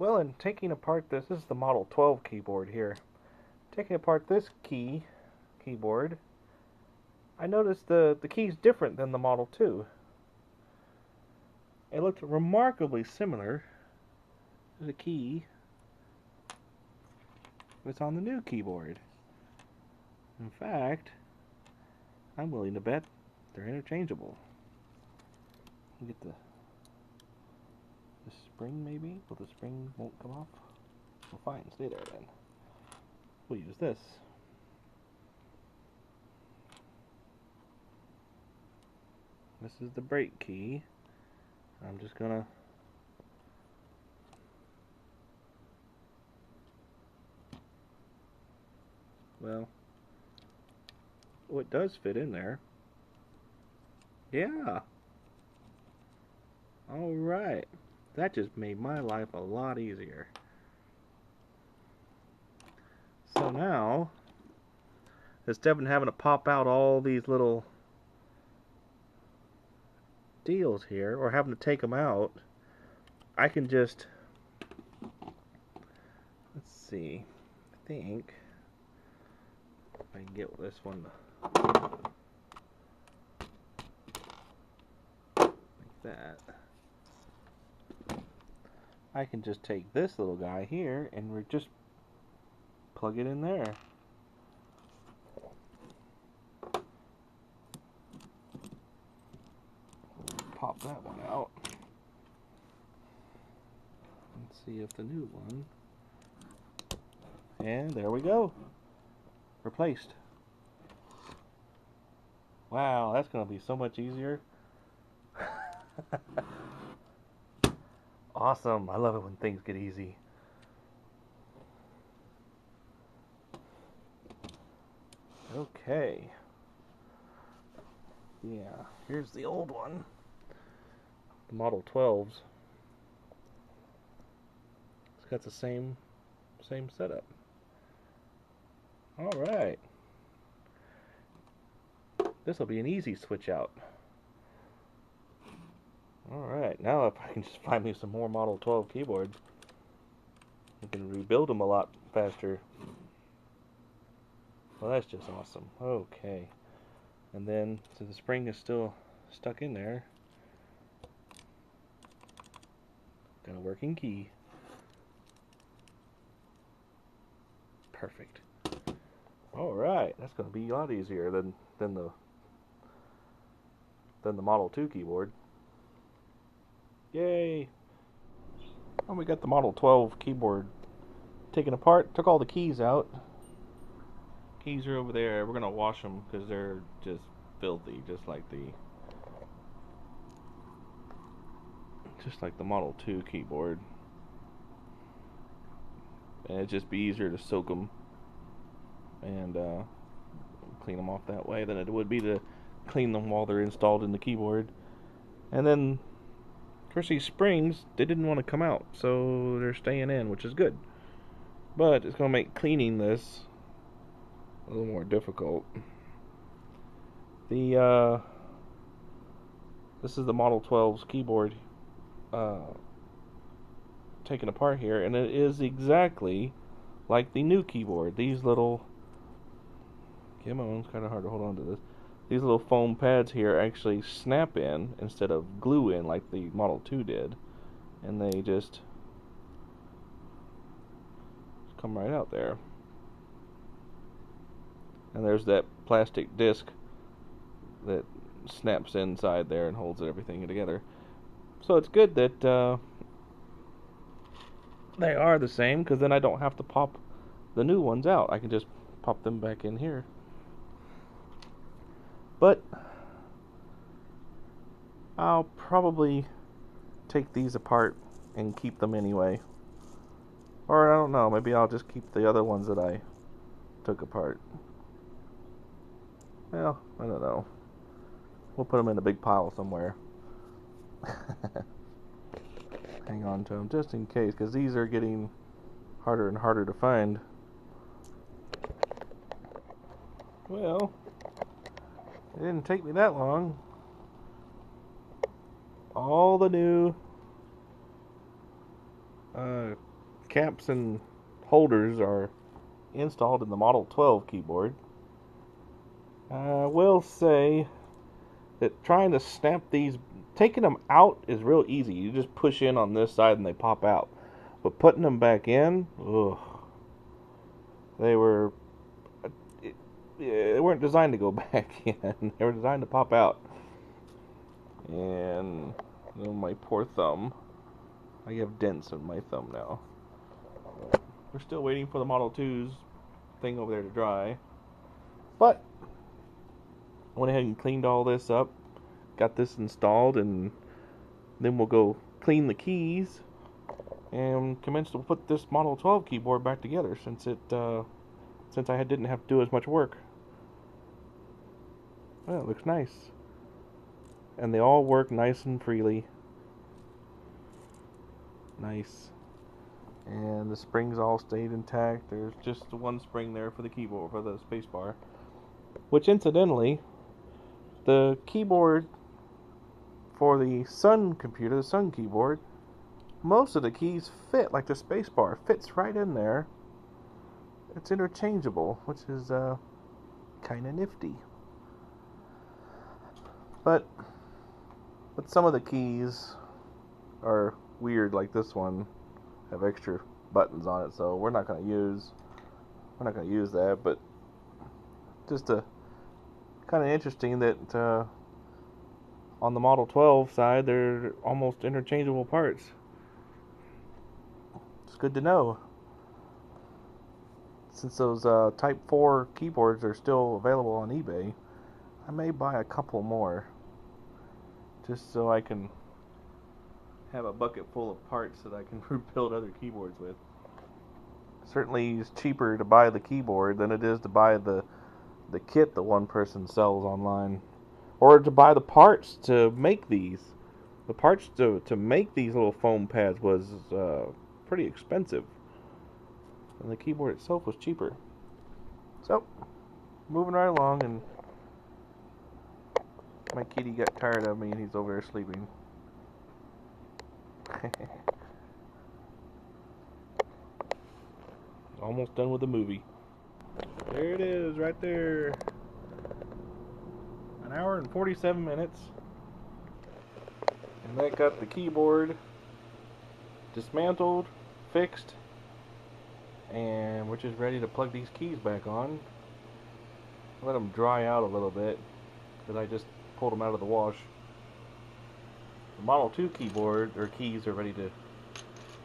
Well, in taking apart this is the Model 12 keyboard here. Taking apart this keyboard, I noticed the key's different than the Model 2. It looked remarkably similar to the key that's on the new keyboard. In fact, I'm willing to bet they're interchangeable. You get the spring maybe? Well, the spring won't come off. Well, fine, stay there then. We'll use this. This is the brake key. I'm just gonna well, it does fit in there. Yeah. Alright. That just made my life a lot easier. So now, instead of having to pop out all these little deals here, or having to take them out, I can just, let's see, I think, if I can get this one like that, I can just take this little guy here and we just plug it in there. Pop that one out. Let's see if the new one. And there we go. Replaced. Wow, that's going to be so much easier. Awesome. I love it when things get easy. Okay. Yeah, here's the old one. The Model 12s. It's got the same setup. Alright. This will be an easy switch out. Alright, now if I can just find me some more Model 12 keyboards, I can rebuild them a lot faster. Well, that's just awesome. Okay. And then, so the spring is still stuck in there. Got a working key. Perfect. Alright, that's going to be a lot easier than the Model 2 keyboard. Yay! And we got the Model 12 keyboard taken apart. Took all the keys out. Keys are over there. We're gonna wash them because they're just filthy, just like the Model 2 keyboard. And it'd just be easier to soak them and clean them off that way than it would be to clean them while they're installed in the keyboard. And then, of course, these springs, they didn't want to come out, so they're staying in, which is good. But it's going to make cleaning this a little more difficult. This is the Model 12's keyboard taken apart here, and it is exactly like the new keyboard. These little, come on, it's kind of hard to hold on to this. These little foam pads here actually snap in instead of glue in like the Model 2 did, and they just come right out there. And there's that plastic disc that snaps inside there and holds everything together. So it's good that they are the same, because then I don't have to pop the new ones out. I can just pop them back in here. But I'll probably take these apart and keep them anyway. Or I don't know, maybe I'll just keep the other ones that I took apart. Well, I don't know. We'll put them in a big pile somewhere. Hang on to them just in case, because these are getting harder and harder to find. Well, it didn't take me that long. All the new caps and holders are installed in the Model 12 keyboard. I will say that trying to snap these, taking them out is real easy. You just push in on this side and they pop out. But putting them back in, ugh, they weren't designed to go back in. They were designed to pop out. And my poor thumb. I have dents in my thumb now. We're still waiting for the Model 2's thing over there to dry. But I went ahead and cleaned all this up, got this installed, and then we'll go clean the keys and commence to put this Model 12 keyboard back together since I didn't have to do as much work. Well, it looks nice. And they all work nice and freely. Nice. And the springs all stayed intact. There's just one spring there for the keyboard, for the spacebar. Which, incidentally, the keyboard for the Sun computer, the Sun keyboard, most of the keys fit, like the spacebar fits right in there. It's interchangeable, which is kind of nifty. But some of the keys are weird, like this one have extra buttons on it, so we're not going to use that. But just kind of interesting that on the Model 12 side they're almost interchangeable parts. It's good to know. Since those Type 4 keyboards are still available on eBay, I may buy a couple more just so I can have a bucket full of parts that I can rebuild other keyboards with. Certainly it's cheaper to buy the keyboard than it is to buy the kit that one person sells online, or to buy the parts to make these. The parts to make these little foam pads was pretty expensive, and the keyboard itself was cheaper. So, moving right along, and my kitty got tired of me and he's over there sleeping. Almost done with the movie. There it is, right there. An hour and 47 minutes. And that got the keyboard dismantled, fixed, and we're just ready to plug these keys back on. Let them dry out a little bit, because I just pulled them out of the wash. The Model 2 keyboard, or keys, are ready to,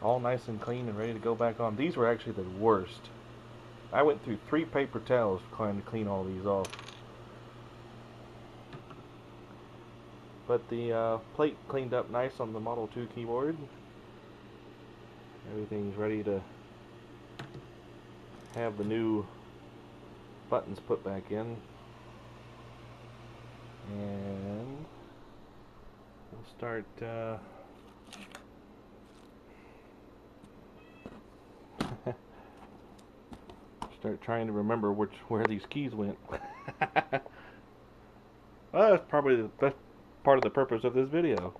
all nice and clean and ready to go back on. These were actually the worst. I went through 3 paper towels trying to clean all these off. But the plate cleaned up nice on the Model 2 keyboard. Everything's ready to have the new buttons put back in. And we'll start trying to remember where these keys went. Well, that's probably the best part of the purpose of this video.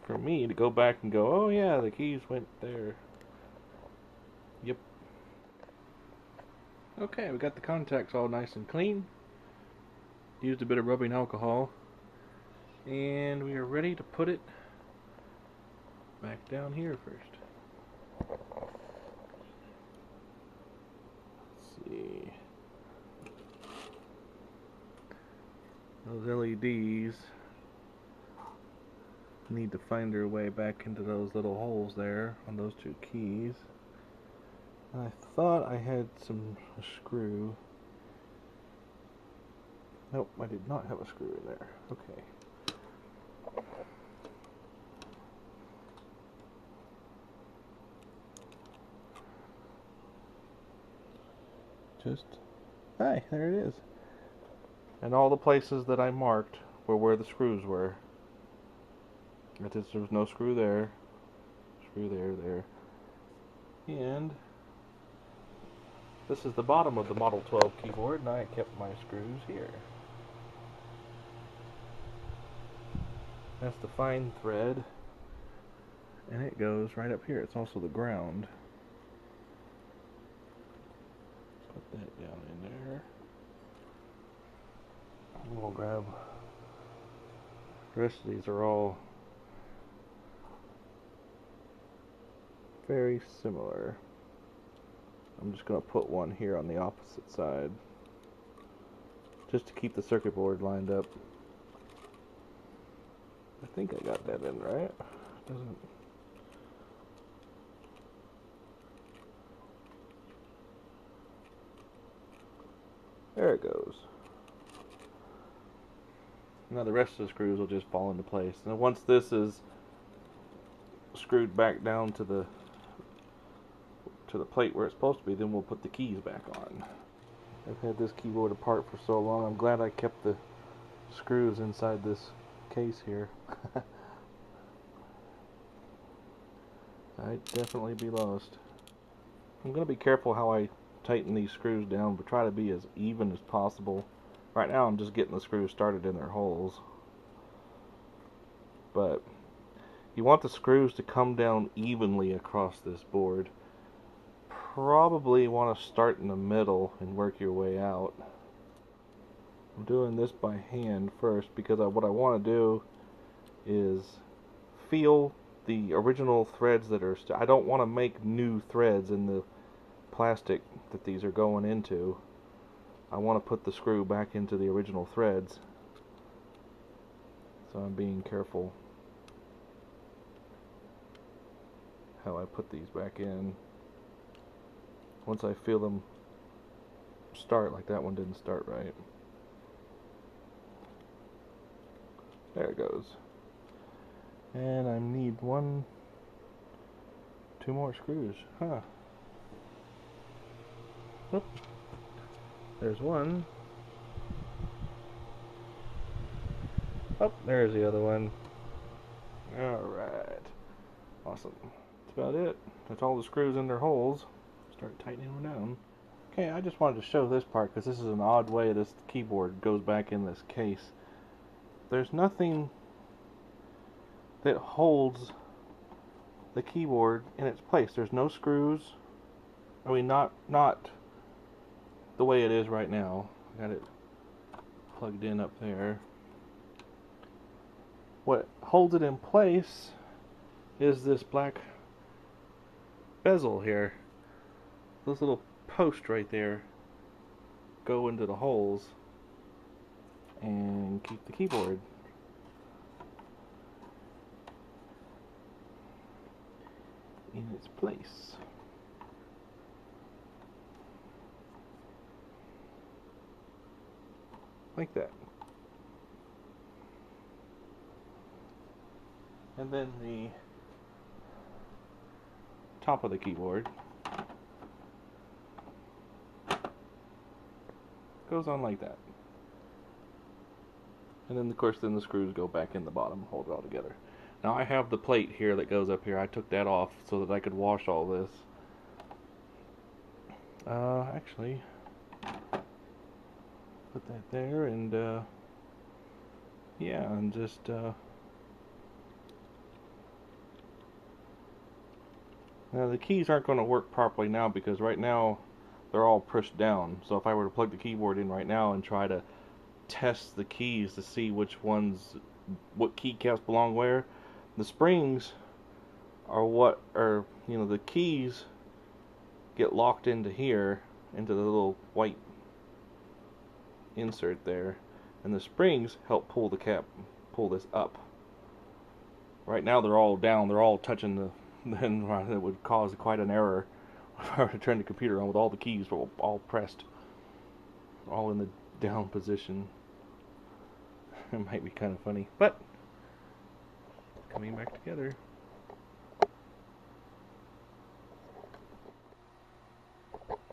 For me to go back and go, oh yeah, the keys went there. Yep. Okay, we got the contacts all nice and clean. Used a bit of rubbing alcohol. And we are ready to put it back down here first. Let's see. Those LEDs need to find their way back into those little holes there on those 2 keys. And I thought I had a screw. Nope, I did not have a screw in there. Okay. Hi, there it is. And all the places that I marked were where the screws were. There was no screw there. Screw there. And this is the bottom of the Model 12 keyboard, and I kept my screws here. That's the fine thread. And it goes right up here. It's also the ground. Put that down in there. We'll grab the rest of these. Are all very similar. I'm just going to put one here on the opposite side just to keep the circuit board lined up. I think I got that in right. Doesn't. There it goes. Now the rest of the screws will just fall into place. And once this is screwed back down to the plate where it's supposed to be, then we'll put the keys back on. I've had this keyboard apart for so long. I'm glad I kept the screws inside this case here. I'd definitely be lost. I'm going to be careful how I tighten these screws down, but try to be as even as possible. Right now I'm just getting the screws started in their holes. But you want the screws to come down evenly across this board. Probably want to start in the middle and work your way out. I'm doing this by hand first because what I want to do is feel the original threads that are I don't want to make new threads in the plastic that these are going into. I want to put the screw back into the original threads. So I'm being careful how I put these back in. Once I feel them start, like that one didn't start right. There it goes. And I need two more screws. Huh. Oop. There's one. Oh, there's the other one. Alright. Awesome. That's about it. That's all the screws in their holes. Start tightening them down. Okay, I just wanted to show this part because this is an odd way this keyboard goes back in this case. There's nothing that holds the keyboard in its place. There's no screws. I mean, not the way it is right now. I got it plugged in up there. What holds it in place is this black bezel here. This little post right there go into the holes and keep the keyboard in its place. Like that. And then the top of the keyboard goes on like that. And then of course the screws go back in the bottom, hold it all together. Now I have the plate here that goes up here. I took that off so that I could wash all this. Actually, put that there and yeah, and just now the keys aren't going to work properly now because right now they're all pushed down. So if I were to plug the keyboard in right now and try to test the keys to see what keycaps belong where, the springs are the keys get locked into here, into the little white insert there, and the springs help pull this up. Right now they're all down, they're all touching the, then it would cause quite an error if I were to turn the computer on with all the keys all pressed, all in the down position. It might be kind of funny, but coming back together.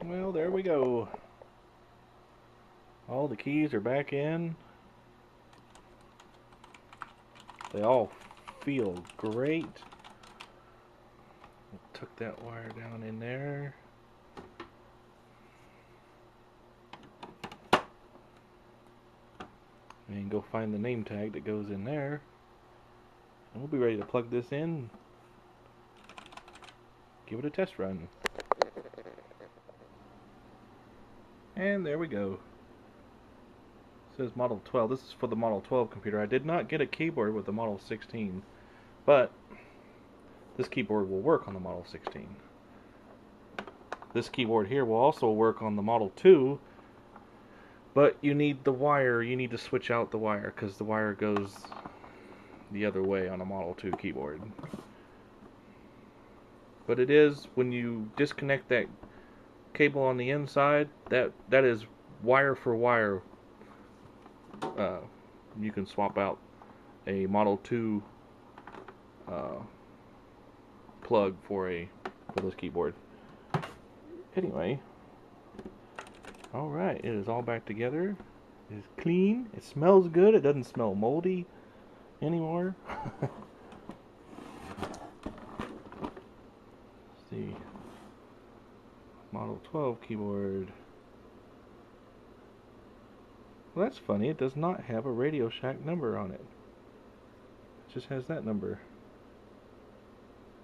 Well, there we go. All the keys are back in. They all feel great. Took that wire down in there. And go find the name tag that goes in there. And we'll be ready to plug this in give it a test run. And there we go. It says Model 12. This is for the Model 12 computer. I did not get a keyboard with the Model 16, but this keyboard will work on the Model 16. This keyboard here will also work on the Model 2, but you need the wire. You need to switch out the wire because the wire goes the other way on a Model 2 keyboard. But it is, when you disconnect that cable on the inside, that is wire for wire. You can swap out a Model 2 plug for this keyboard. Anyway, alright, it is all back together. It is clean. It smells good. It doesn't smell moldy anymore. Let's see. Model 12 keyboard. Well, that's funny. It does not have a Radio Shack number on it. It just has that number.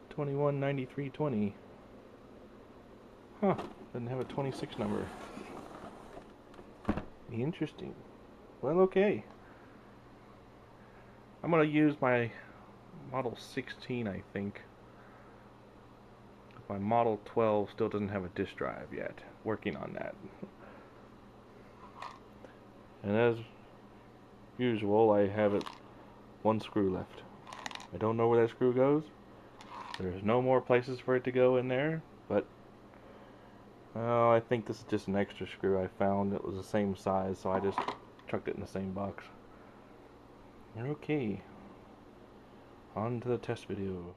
219320. Huh. Doesn't have a 26 number. Interesting. Well, okay. I'm going to use my Model 16, I think. My Model 12 still doesn't have a disk drive yet. Working on that. And as usual, I have one screw left. I don't know where that screw goes. There's no more places for it to go in there, but I think this is just an extra screw I found. It was the same size, so I just chucked it in the same box. Okay, on to the test video.